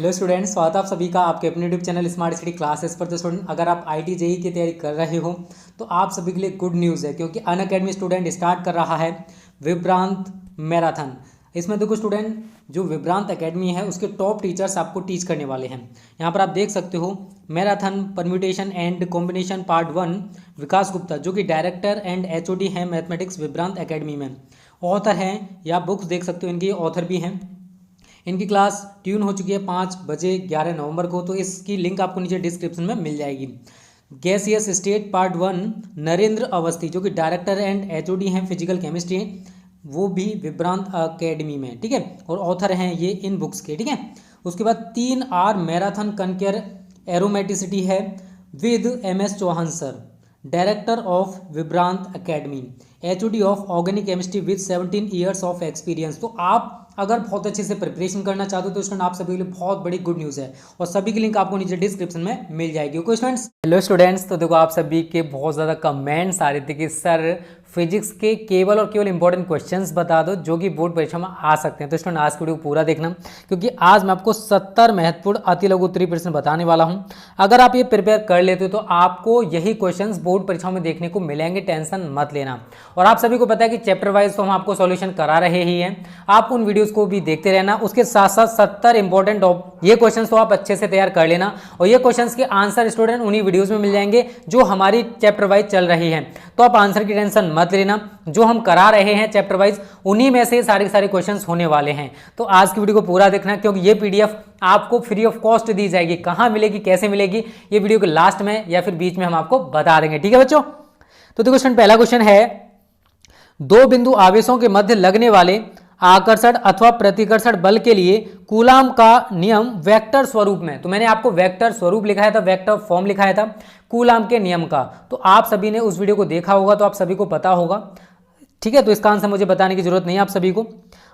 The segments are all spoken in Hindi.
हेलो स्टूडेंट्स, स्वागत है आप सभी का आपके अपने YouTube channel smart study classes पर। तो स्टूडेंट, अगर आप आईटी जेई की तैयारी कर रहे हो तो आप सभी के लिए गुड न्यूज़ है, क्योंकि अनअकैडमी स्टूडेंट स्टार्ट कर रहा है विभ्रांत मैराथन। इसमें देखो स्टूडेंट, जो विभ्रांत एकेडमी है उसके टॉप टीचर्स आपको टीच करने वाले हैं। यहाँ पर आप देख सकते हो marathon permutation and combination part 1, विकास गुप्ता जो कि डायरेक्टर एंड एचओडी हैं मैथमेटिक्स विभ्रांत एकेडमी में। ऑथर हैं, या बुक्स देख सकते हो इनकी ऑथर भी हैं। इनकी क्लास ट्यून हो चुकी है 5 बजे 11 नवंबर को, तो इसकी लिंक आपको नीचे डिस्क्रिप्शन में मिल जाएगी। Gaseous state part 1, Narendra Awasthi जो कि डायरेक्टर एंड एचओडी हैं फिजिकल केमिस्ट्री, वो भी विभ्रांत एकेडमी में, ठीक है, और ऑथर हैं ये इन बुक्स के, ठीक है। उसके बाद 3R मैराथन कनकेर एरोमेटिसिटी है with MS Chauhan sir, director of Vibhrant academy, HOD of organic chemistry with 17 years of experience. तो आप अगर बहुत अच्छे से प्रिपरेशन करना चाहते हो तो स्टूडेंट आप सभी के लिए बहुत बड़ी गुड न्यूज़ है, और सभी की लिंक आपको नीचे डिस्क्रिप्शन में मिल जाएगी। Okay students. हेलो स्टूडेंट्स, तो देखो आप सभी के बहुत ज़्यादा कमेंट्स आ रहे थे कि सर फिजिक्स के केवल और केवल इंपॉर्टेंट क्वेश्चंस बता दो जो कि बोर्ड परीक्षा में आ सकते हैं। तो स्टूडेंट आज की वीडियो पूरा देखना, क्योंकि आज मैं आपको 70 महत्वपूर्ण अति लघु उत्तरीय प्रश्न बताने वाला हूं। अगर आप ये प्रिपेयर कर लेते हो तो आपको यही क्वेश्चंस बोर्ड परीक्षाओं में देखने को मिलेंगे, टेंशन मत लेना। और आप सभी को पता है कि चैप्टर वाइज तो हम आपको सॉल्यूशन करा रहे ही हैं, आप उन वीडियोस को भी देखते रहना। उसके साथ साथ 70 इंपॉर्टेंट ये क्वेश्चंस तो आप अच्छे से तैयार कर लेना, और ये क्वेश्चंस के आंसर स्टूडेंट उन्हीं वीडियोस में मिल जाएंगे जो हमारी चैप्टर वाइज चल रही हैं। तो आप आंसर की टेंशन मत लेना, जो हम करा रहे हैं चैप्टर वाइज उन्हीं में से सारे के सारे क्वेश्चंस होने वाले हैं। तो आज की वीडियो को पूरा देखना, क्योंकि ये पीडीएफ आपको फ्री ऑफ कॉस्ट दी जाएगी। कहां मिलेगी, कैसे मिलेगी, ये वीडियो के लास्ट में या फिर बीच में हम आपको बता देंगे, ठीक है बच्चों। तो देखो स्टूडेंट, पहला क्वेश्चन है, दो बिंदु आवेशों के मध्य लगने वाले आकर्षण अथवा प्रतिकर्षण बल के लिए कूलाम का नियम वेक्टर स्वरूप में। तो मैंने आपको वेक्टर स्वरूप लिखाया था, वेक्टर फॉर्म लिखाया था कूलाम के नियम का। तो आप सभी ने उस वीडियो को देखा होगा, तो आप सभी को पता होगा, ठीक है। तो इसका आंसर मुझे बताने की जरूरत नहीं है आप सभी को।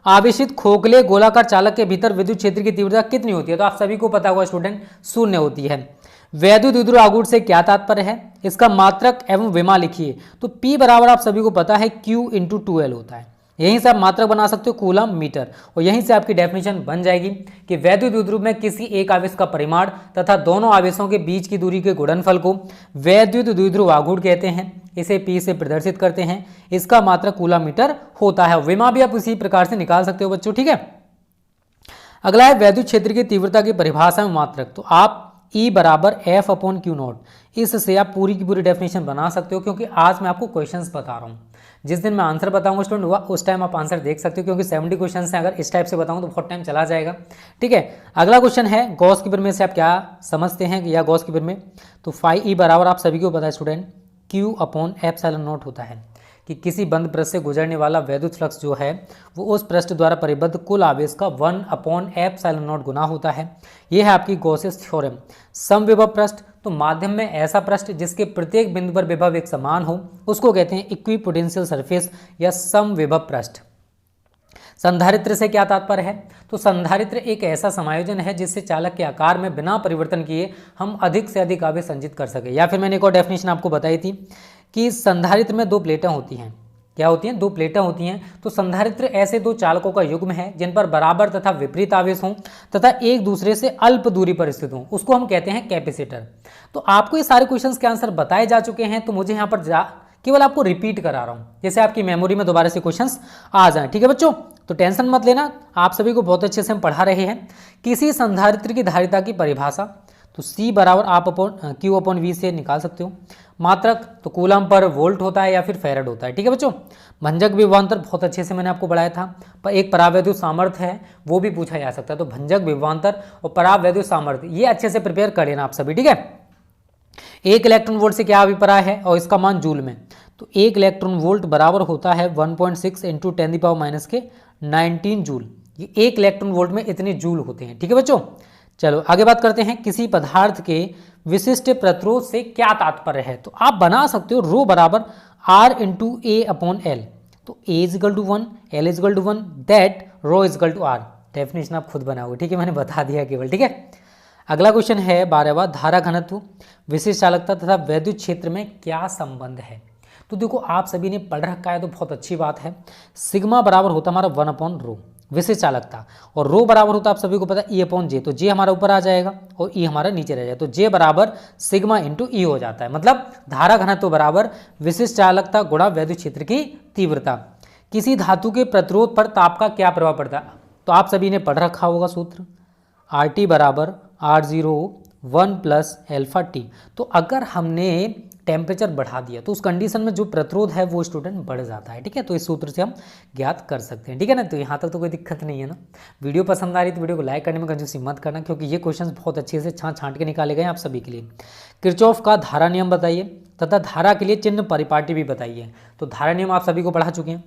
आवेशित खोखले गोलाकार चालक के भीतर विद्युत क्षेत्र की तीव्रता कितनी होती है? तो आप सभी को पता होगा स्टूडेंट, 0 होती है। वैद्युत विद्युत आघूर्ण से क्या तात्पर्य है? इसका मात्रक एवं विमा लिखिए। तो P बराबर आप सभी को पता है Q × 2L होता है। यहीं से आप मात्रक बना सकते हो कूलम मीटर, और यहीं से आपकी डेफिनेशन बन जाएगी कि वैद्युत विद्युत में किसी एक आवेश का परिमाण तथा दोनों आवेशों के बीच की दूरी के गुणनफल को वैद्युत द्विध्रुव आघूर्ण कहते हैं। इसे P से प्रदर्शित करते हैं, इसका मात्रक कूलम मीटर होता है। विमा भी आप उसी प्रकार से निकाल सकते हो बच्चों, ठीक है। अगला है वैद्युत क्षेत्र की तीव्रता की परिभाषा में मात्रक। तो आप E बराबर F/Q0, इससे आप पूरी की पूरी डेफिनेशन बना सकते हो, क्योंकि आज मैं आपको क्वेश्चंस बता रहा हूँ। जिस दिन मैं आंसर बताऊंगा स्टूडेंट उस टाइम आप आंसर देख सकते हो, क्योंकि 70 क्वेश्चन हैं। अगर इस टाइप से बताऊं तो बहुत टाइम चला जाएगा, ठीक है। अगला क्वेश्चन है, गॉस की प्रमेय से आप क्या समझते हैं या गॉस की प्रमेय? तो फाई E बराबर आप सभी को पता है स्टूडेंट Q/ε0 होता है, कि किसी बंद पृष्ठ से गुजरने वाला वैद्युत फ्लक्स जो है वो उस पृष्ठ द्वारा परिबद्ध कुल आवेश का 1/ε0 गुना होता है। यह है आपकी गॉसेस थ्योरम। समविभव पृष्ठ, तो माध्यम में ऐसा पृष्ठ जिसके प्रत्येक बिंदु पर विभव एक समान हो उसको कहते हैं इक्विपोटेंशियल सरफेस या समविभव पृष्ठ। संधारित्र से क्या तात्पर्य है? तो संधारित्र एक ऐसा समायोजन है जिससे चालक के आकार में बिना परिवर्तन किए हम अधिक से अधिक आवेश संचित कर सके। या फिर मैंने एक और डेफिनेशन आपको बताई थी कि संधारित्र में 2 प्लेटें होती हैं। क्या होती हैं? 2 प्लेटें होती हैं। तो संधारित्र ऐसे 2 चालकों का युग्म है जिन पर बराबर तथा विपरीत आवेश हों तथा एक दूसरे से अल्प दूरी पर स्थित हों, उसको हम कहते हैं कैपेसिटर। तो आपको ये सारे क्वेश्चंस के आंसर बताए जा चुके हैं, तो मुझे यहाँ पर केवल आपको रिपीट करा रहा हूँ, जैसे आपकी मेमोरी में दोबारा से क्वेश्चंस आ जाएं, ठीक है बच्चों। तो टेंशन मत लेना, आप सभी को बहुत अच्छे से हम पढ़ा रहे हैं। किसी संधारित्र की धारिता की परिभाषा, तो C बराबर आप Q/V से निकाल सकते हो। मात्रक, तो कूलम पर वोल्ट होता है या फिर फैराड होता है, ठीक है बच्चों। भंजक विभवांतर बहुत अच्छे से मैंने आपको पढ़ाया था, पर एक परावैद्युत सामर्थ्य है वो भी पूछा जा सकता है। तो भंजक विभवांतर और परावैद्युत सामर्थ्य ये अच्छे से प्रिपेयर कर लेना आप सभी, ठीक है। 1 इलेक्ट्रॉन वोल्ट से क्या अभिप्राय है और इसका मान जूल में? तो 1 इलेक्ट्रॉन वोल्ट बराबर होता है 1.6 × 10⁻⁻⁹ जूल। ये 1 इलेक्ट्रॉन वोल्ट में इतने जूल होते हैं, ठीक है बच्चों। चलो आगे बात करते हैं, किसी पदार्थ के विशिष्ट प्रतिरोध से क्या तात्पर्य है? तो आप बना सकते हो रो बराबर R × A/L। तो A = 1, L = 1, that rho = R। Definition आप खुद बनाओगे, ठीक है, मैंने बता दिया केवल, ठीक है। अगला क्वेश्चन है 12वां, धारा घनत्व, विशिष्ट चालकता तथा वैद्युत क्षेत्र में क्या संबंध है? तो देखो आप सभी ने पढ़ रखा है तो बहुत अच्छी बात है। सिग्मा बराबर होता हमारा 1/ρ। विशिष्ट चालकता, और रो बराबर होता है आप सभी को पता है E/J, तो J हमारा ऊपर आ जाएगा और E हमारा नीचे रह जाएगा, तो J बराबर सिग्मा इंटू E हो जाता है। मतलब धारा घनत्व बराबर विशिष्ट चालकता गुणा वैद्युत क्षेत्र की तीव्रता। किसी धातु के प्रतिरोध पर ताप का क्या प्रभाव पड़ता है, तो आप सभी ने पढ़ रखा होगा सूत्र RT बराबर R01 प्लस अल्फा टी। तो अगर हमने टेम्परेचर बढ़ा दिया तो उस कंडीशन में जो प्रतिरोध है वो स्टूडेंट बढ़ जाता है, ठीक है। तो इस सूत्र से हम ज्ञात कर सकते हैं, ठीक है ना। तो यहाँ तक तो कोई दिक्कत नहीं है ना। वीडियो पसंद आ रही तो वीडियो को लाइक करने में कंजूसी मत करना, क्योंकि ये क्वेश्चन बहुत अच्छे से छांट के निकाले गए हैं आप सभी के लिए। किरचॉफ का धारा नियम बताइए तथा धारा के लिए चिन्ह परिपाटी भी बताइए। तो धारा नियम आप सभी को पढ़ा चुके हैं।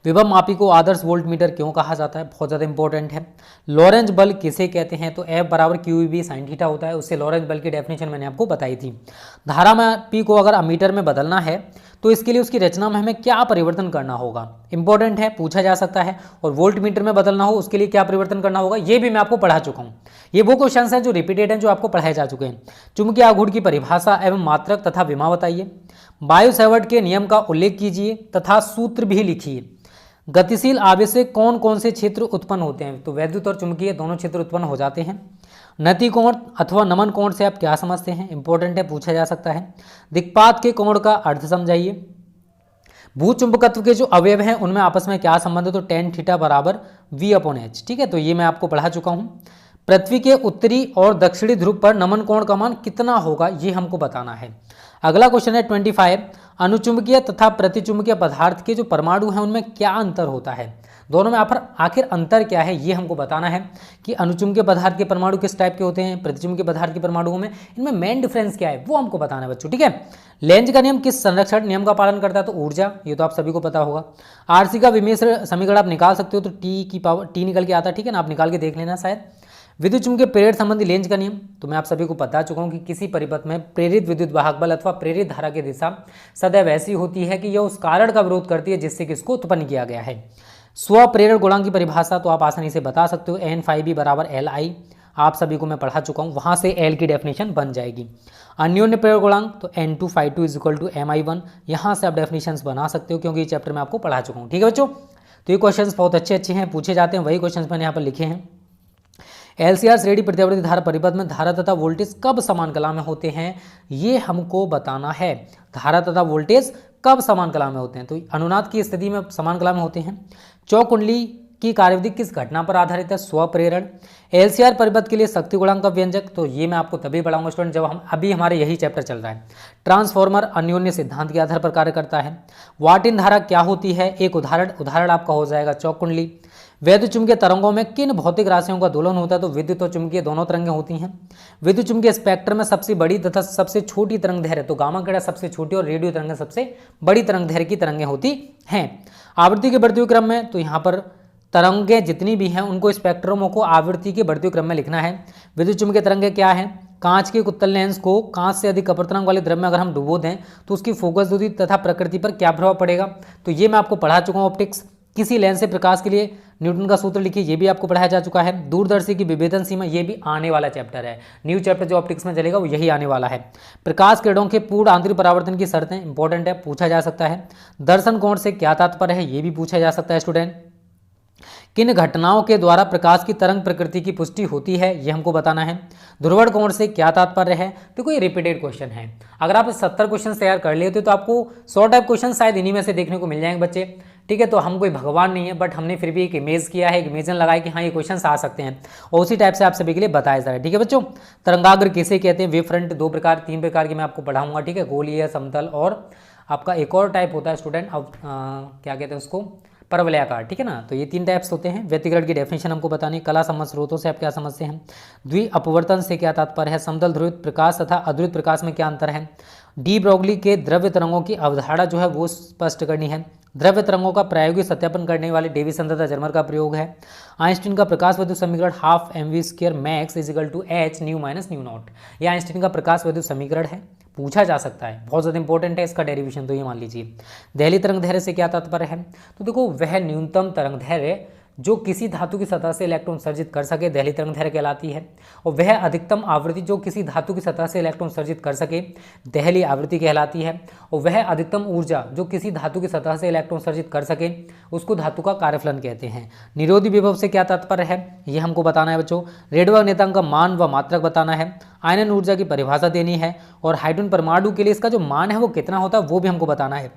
विभव मापी को आदर्श वोल्ट मीटर क्यों कहा जाता है, बहुत ज़्यादा इंपॉर्टेंट है। लॉरेंज बल किसे कहते हैं, तो F बराबर QEB sin थीटा होता है। उससे लॉरेंज बल की डेफिनेशन मैंने आपको बताई थी। धारा मापी को अगर अमीटर में बदलना है तो इसके लिए उसकी रचना में हमें क्या परिवर्तन करना होगा, इंपॉर्टेंट है, पूछा जा सकता है। और वोल्ट मीटर में बदलना हो उसके लिए क्या परिवर्तन करना होगा, ये भी मैं आपको पढ़ा चुका हूँ। ये वो क्वेश्चन हैं जो रिपीटेड हैं, जो आपको पढ़ाए जा चुके हैं। चुंबकीय आघूर्ण की परिभाषा एवं मात्रक तथा विमा बताइए। बायो सेवर्ट के नियम का उल्लेख कीजिए तथा सूत्र भी लिखिए। गतिशील आवेश से कौन कौन से क्षेत्र उत्पन्न होते हैं, तो वैद्युत और चुंबकीय दोनों क्षेत्र उत्पन्न हो जाते हैं। नति कोण अथवा नमन कोण से आप क्या समझते हैं, इंपॉर्टेंट है, पूछा जा सकता है। दिक्पात के कोण का अर्थ समझाइए। भूचुंबकत्व के जो अवयव हैं उनमें आपस में क्या संबंध है, तो tan थीटा बराबर V/H, ठीक है। तो ये मैं आपको पढ़ा चुका हूँ। पृथ्वी के उत्तरी और दक्षिणी ध्रुव पर नमन कोण का मान कितना होगा, ये हमको बताना है। अगला क्वेश्चन है 25, अनुचुंबकीय तथा प्रतिचुंबकीय पदार्थ के जो परमाणु हैं उनमें क्या अंतर होता है, दोनों में आखिर अंतर क्या है, ये हमको बताना है कि अनुचुंबकीय पदार्थ के परमाणु किस टाइप के होते हैं, प्रतिचुंबकीय पदार्थ के परमाणुओं में इनमें मेन डिफरेंस क्या है वो हमको बताना है बच्चों, ठीक है। लेंज का नियम किस संरक्षण नियम का पालन करता है, तो ऊर्जा, ये तो आप सभी को पता होगा। आरसी का विमिश्र समीकरण आप निकाल सकते हो, तो T निकल के आता है, ठीक है ना, आप निकाल के देख लेना शायद। विद्युत चुंबकीय प्रेरित संबंधी लेंज का नियम तो मैं आप सभी को बता चुका हूं कि किसी परिपथ में प्रेरित विद्युत वाहक बल अथवा प्रेरित धारा की दिशा सदैव ऐसी होती है कि यह उस कारण का विरोध करती है जिससे कि इसको उत्पन्न किया गया है। स्वप्रेरण गुणांक की परिभाषा तो आप आसानी से बता सकते हो, N∅B बराबर Li, आप सभी को मैं पढ़ा चुका हूं, वहां से L की डेफिनेशन बन जाएगी। अन्योन्य प्रेरण गुणांक तो N2∅2 = Mi1, यहां से आप डेफिनेशंस बना सकते हो क्योंकि ये चैप्टर में आपको पढ़ा चुका हूं, ठीक है बच्चों। तो ये क्वेश्चंस बहुत अच्छे हैं, पूछे जाते हैं, वही क्वेश्चंस मैंने यहाँ पर लिखे हैं। LCR श्रेणी प्रत्यावर्ती धारा परिपथ में धारा तथा वोल्टेज कब समान कला में होते हैं, ये हमको बताना है। धारा तथा वोल्टेज कब समान कला में होते हैं, तो अनुनाद की स्थिति में समान कला में होते हैं। चौकुंडली की कार्यविधि किस घटना पर आधारित है, स्वप्रेरण। LCR परिपथ के लिए शक्ति गुणांक का व्यंजक, तो ये मैं आपको तभी पढ़ाऊंगा स्टूडेंट जब हम अभी हमारे यही चैप्टर चल रहा है। ट्रांसफॉर्मर अन्योन्य सिद्धांत के आधार पर कार्य करता है। वाट इन धारा क्या होती है, एक उदाहरण आपका हो जाएगा चौकुंडली। वैद्युत चुंबकीय तरंगों में किन भौतिक राशियों का दोलन होता है, तो विद्युत और चुंबकीय दोनों तरंगें होती हैं। विद्युत चुंबकीय स्पेक्ट्रम में सबसे बड़ी तथा सबसे छोटी तरंग दैर्घ्य, तो गामा किरण सबसे छोटी और रेडियो तरंगें सबसे बड़ी तरंग दैर्घ्य की तरंगें होती हैं। आवृत्ति के बढ़ते हुए क्रम में, तो यहाँ पर तरंगें जितनी भी हैं उनको स्पेक्ट्रमों को आवृत्ति के बढ़ते हुए क्रम में लिखना है। विद्युत चुंबकीय तरंगें क्या है, कांच के उत्तल लेंस को कांच से अधिक अपवर्तनांक वाले द्रव्य में अगर हम डुबो दें तो उसकी फोकस दूरी तथा प्रकृति पर क्या प्रभाव पड़ेगा, तो ये मैं आपको पढ़ा चुका हूँ ऑप्टिक्स। किसी लेंस से प्रकाश के लिए न्यूटन का सूत्र लिखिए, ये भी आपको पढ़ाया जा चुका है। दूरदर्शी की विभेदन सीमा, ये भी आने वाला चैप्टर है, न्यू चैप्टर जो ऑप्टिक्स में चलेगा वो यही आने वाला है। प्रकाश किरणों के पूर्ण आंतरिक परावर्तन की शर्तें, इंपॉर्टेंट है, पूछा जा सकता है। दर्शन कोण से क्या तात्पर्य है, ये भी पूछा जा सकता है स्टूडेंट। किन घटनाओं के द्वारा प्रकाश की तरंग प्रकृति की पुष्टि होती है, ये हमको बताना है। ध्रुवण कोण से क्या तात्पर्य है, देखो ये रिपीटेड क्वेश्चन है। अगर आप 70 क्वेश्चन तैयार कर लेते तो आपको 100 टाइप क्वेश्चन शायद इन्हीं में से देखने को मिल जाएंगे बच्चे, ठीक है। तो हम कोई भगवान नहीं है, बट हमने फिर भी एक इमेज किया है, एक इमेजन लगाया कि हाँ ये क्वेश्चन आ सकते हैं, और उसी टाइप से आप सभी के लिए बताया जा रहा है, ठीक है बच्चों। तरंगाग्र किसे कहते हैं, वेव फ्रंट 2 प्रकार 3 प्रकार की मैं आपको पढ़ाऊंगा, ठीक है, गोलीय, समतल और आपका एक और टाइप होता है स्टूडेंट, अब क्या कहते हैं उसको, परवलयाकार, ठीक है ना। तो ये 3 टाइप्स होते हैं। व्यतिकरण की डेफिनेशन हमको बतानी। कला संबंध स्रोतों से आप क्या समझते हैं। द्वि अपवर्तन से क्या तात्पर्य है। समतल ध्रुवित प्रकाश तथा अध्रुवित प्रकाश में क्या अंतर है। डी ब्रोगली के द्रव्य तरंगों की अवधारणा जो है वो स्पष्ट करनी है। द्रव्य तरंगों का प्रायोगिक सत्यापन करने वाले डेविसन तथा जर्मर का प्रयोग है। आइंस्टीन का प्रकाश विद्युत समीकरण 12 mv² max = h new minus new not, यह आइंस्टीन का प्रकाश विद्युत समीकरण है, पूछा जा सकता है, बहुत ज़्यादा इंपॉर्टेंट है इसका डेरिवेशन, तो ये मान लीजिए। दहली तरंग दैर्घ्य से क्या तात्पर्य है, तो देखो वह न्यूनतम तरंग दैर्घ्य जो किसी धातु की सतह से इलेक्ट्रॉन उत्सर्जित कर सके दहलीय तरंग दैर्घ्य कहलाती है। और वह अधिकतम आवृत्ति जो किसी धातु की सतह से इलेक्ट्रॉन उत्सर्जित कर सके दहलीय आवृत्ति कहलाती है। और वह अधिकतम ऊर्जा जो किसी धातु की सतह से इलेक्ट्रॉन उत्सर्जित कर सके उसको धातु का कार्यफलन कहते हैं। निरोधी विभव से क्या तात्पर्य है ये हमको बताना है बच्चों। रेडियो नेतांक का मान व मात्रक बताना है। आयनन ऊर्जा की परिभाषा देनी है। और हाइड्रोजन परमाणु के लिए इसका जो मान है वो कितना होता है वो भी हमको बताना है।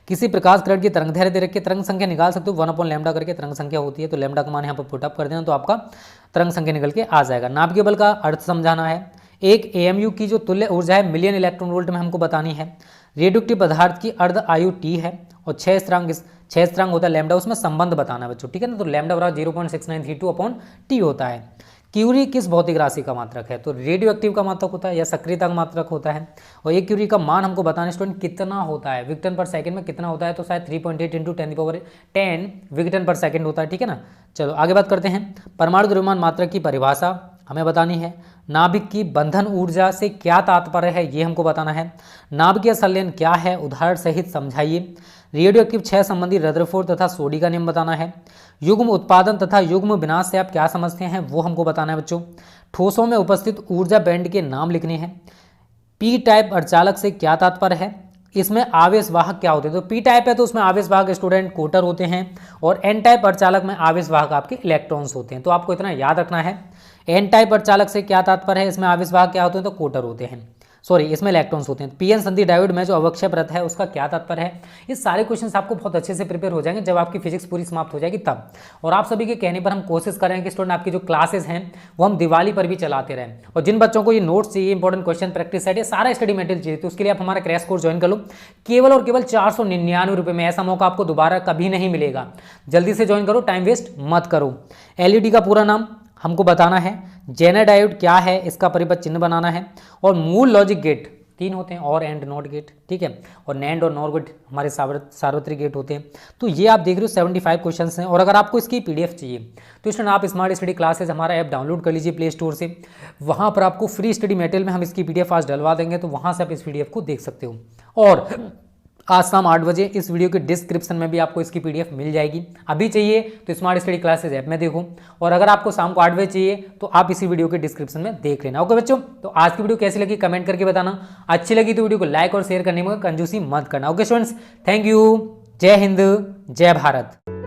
किसी प्रकाश किरण की तरंग दैर्घ्य दे रखी है, तरंग संख्या निकाल सकते हो 1/λ करके तरंग संख्या होती है, तो लैम्डा का मान यहाँ पर पुटअप कर देना तो आपका तरंग संख्या निकल के आ जाएगा। नाभिकीय बल का अर्थ समझाना है। एक AMU की जो तुल्य ऊर्जा है मिलियन इलेक्ट्रॉन वोल्ट में हमको बतानी है। रेडियोएक्टिव पदार्थ की अर्ध आयु T है और 6 स्थिरांक होता है लैम्डा, उसमें संबंध बताना है बच्चों, ठीक है ना। तो लैम्डा बराबर 0.6932/T होता है। क्यूरी किस भौतिक राशि का मात्रक है, तो रेडियोएक्टिव का मात्रक होता है या सक्रियता का मात्रक होता है। और एक क्यूरी का मान हमको बताना है स्टूडेंट कितना होता है, विक्टन पर सेकंड में कितना होता है, तो शायद 3.8 × 10⁻10 विक्टन पर सेकंड होता है, ठीक है ना। चलो आगे बात करते हैं। परमाणु द्रव्यमान मात्रक की परिभाषा हमें बतानी है। नाभिक की बंधन ऊर्जा से क्या तात्पर्य है ये हमको बताना है। नाभिकीय संलयन क्या है उदाहरण सहित समझाइए। रेडियोएक्टिव 6 संबंधी रदरफोर्ड तथा सोडी का नियम बताना है। युग्म उत्पादन तथा युग्म विनाश से आप क्या समझते हैं वो हमको बताना है बच्चों। ठोसों में उपस्थित ऊर्जा बैंड के नाम लिखने हैं। पी टाइप अर्धचालक से क्या तात्पर्य है, इसमें आवेश वाहक क्या होते हैं, तो पी टाइप है तो उसमें आवेश वाहक स्टूडेंट कोटर होते हैं। और एन टाइप अर्धचालक में आवेश वाहक आपके इलेक्ट्रॉन्स होते हैं, तो आपको इतना याद रखना है। एन टाइप अर्धचालक से क्या तात्पर्य है, इसमें आवेश वाहक क्या होते हैं, तो कोटर होते हैं, सॉरी इसमें इलेक्ट्रॉन्स होते हैं। पीएन संधि डायोड में जो अवक्षय परत है उसका क्या तात्पर्य है। ये सारे क्वेश्चंस आपको बहुत अच्छे से प्रिपेयर हो जाएंगे जब आपकी फिजिक्स पूरी समाप्त हो जाएगी तब। और आप सभी के कहने पर हम कोशिश करेंगे कि स्टूडेंट आपकी जो क्लासेस हैं वो हम दिवाली पर भी चलाते रहें। और जिन बच्चों को ये नोट्स चाहिए, इंपॉर्टेंट क्वेश्चन प्रैक्टिस सेट, ये सारा स्टडी मटेरियल चाहिए, तो उसके लिए आप हमारा क्रैश कोर्स ज्वाइन कर लो केवल और केवल 499 रुपये में। ऐसा मौका आपको दोबारा कभी नहीं मिलेगा, जल्दी से ज्वाइन करो, टाइम वेस्ट मत करो। एलईडी का पूरा नाम हमको बताना है। जेनर डायोड क्या है इसका परिपथ चिन्ह बनाना है। और मूल लॉजिक गेट 3 होते हैं, और एंड नॉट गेट, ठीक है। और नैंड और नॉर गेट हमारे सार्वत्रिक गेट होते हैं। तो ये आप देख रहे हो 75 क्वेश्चंस हैं। और अगर आपको इसकी PDF चाहिए तो स्टूडेंट आप स्मार्ट स्टडी क्लासेस हमारा ऐप डाउनलोड कर लीजिए प्ले स्टोर से। वहाँ पर आपको फ्री स्टडी मटेरियल में हम इसकी PDF आज डलवा देंगे, तो वहाँ से आप इस PDF को देख सकते हो। और आज शाम 8 बजे इस वीडियो के डिस्क्रिप्शन में भी आपको इसकी PDF मिल जाएगी। अभी चाहिए तो स्मार्ट स्टडी क्लासेस ऐप में देखो, और अगर आपको शाम को 8 बजे चाहिए तो आप इसी वीडियो के डिस्क्रिप्शन में देख लेना। ओके बच्चों, तो आज की वीडियो कैसी लगी कमेंट करके बताना। अच्छी लगी तो वीडियो को लाइक और शेयर करने में कंजूसी मत करना। Okay students, thank you. जय हिंद, जय भारत।